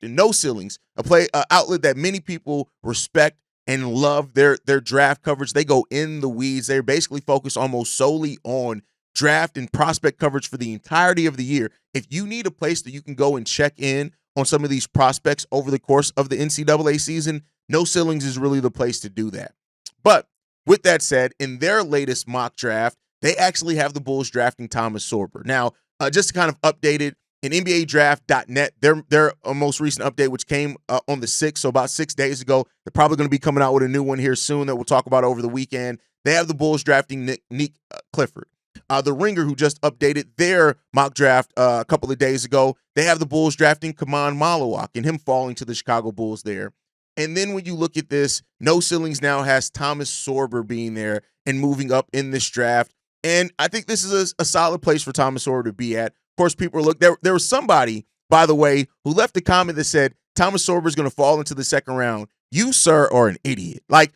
No Ceilings, a play outlet that many people respect and love their draft coverage. They go in the weeds. They're basically focused almost solely on draft and prospect coverage for the entirety of the year. If you need a place that you can go and check in on some of these prospects over the course of the NCAA season, No Ceilings is really the place to do that. But with that said, in their latest mock draft, they actually have the Bulls drafting Thomas Sorber. Now, just to kind of update it, in NBADraft.net, their most recent update, which came on the 6th, so about 6 days ago, they're probably going to be coming out with a new one here soon that we'll talk about over the weekend. They have the Bulls drafting Nick Clifford. The Ringer, who just updated their mock draft a couple of days ago, they have the Bulls drafting Kaman Malawak and him falling to the Chicago Bulls there. And then when you look at this, No Ceilings now has Thomas Sorber being there and moving up in this draft. And I think this is a solid place for Thomas Sorber to be at. Of course, people are looking. There was somebody, by the way, who left a comment that said Thomas Sorber is going to fall into the second round. You, sir, are an idiot. Like,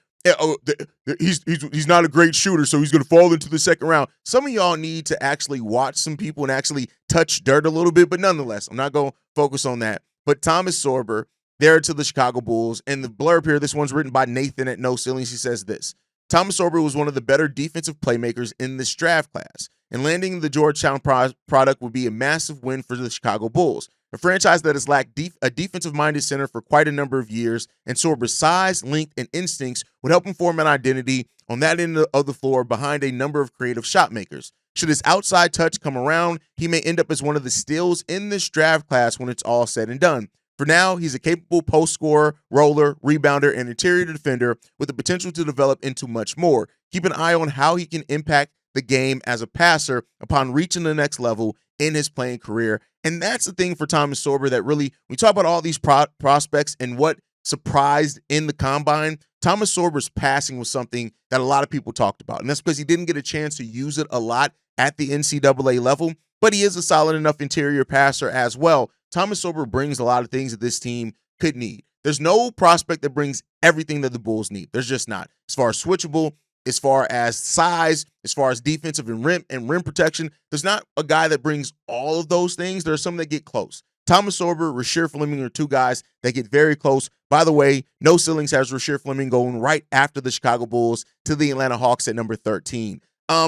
he's not a great shooter, so he's going to fall into the second round. Some of y'all need to actually watch some people and actually touch dirt a little bit, but nonetheless, I'm not going to focus on that. But Thomas Sorber, there to the Chicago Bulls, and the blurb here, this one's written by Nathan at No Ceilings. He says this: Thomas Sorber was one of the better defensive playmakers in this draft class, and landing the Georgetown product would be a massive win for the Chicago Bulls, a franchise that has lacked a defensive-minded center for quite a number of years, and Sorber's size, length, and instincts would help him form an identity on that end of the floor behind a number of creative shot makers. Should his outside touch come around, he may end up as one of the steals in this draft class when it's all said and done. For now, he's a capable post scorer, roller, rebounder, and interior defender with the potential to develop into much more. Keep an eye on how he can impact the game as a passer upon reaching the next level in his playing career. And that's the thing for Thomas Sorber that really, we talk about all these prospects and what surprised in the combine. Thomas Sorber's passing was something that a lot of people talked about. And that's because he didn't get a chance to use it a lot at the NCAA level, but he is a solid enough interior passer as well. Thomas Sorber brings a lot of things that this team could need. There's no prospect that brings everything that the Bulls need. There's just not. As far as switchable, as far as size, as far as defensive and rim protection, there's not a guy that brings all of those things. There are some that get close. Thomas Sorber, Rasheer Fleming are two guys that get very close. By the way, No Ceilings has Rasheer Fleming going right after the Chicago Bulls to the Atlanta Hawks at number 13.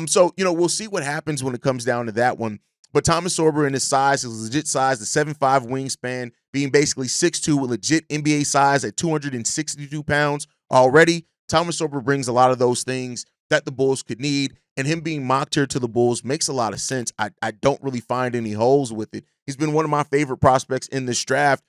So, we'll see what happens when it comes down to that one. But Thomas Sorber in his size, his legit size, the 7'5" wingspan, being basically 6'2" with legit NBA size at 262 pounds already, Thomas Sorber brings a lot of those things that the Bulls could need, and him being mocked here to the Bulls makes a lot of sense. I don't really find any holes with it. He's been one of my favorite prospects in this draft,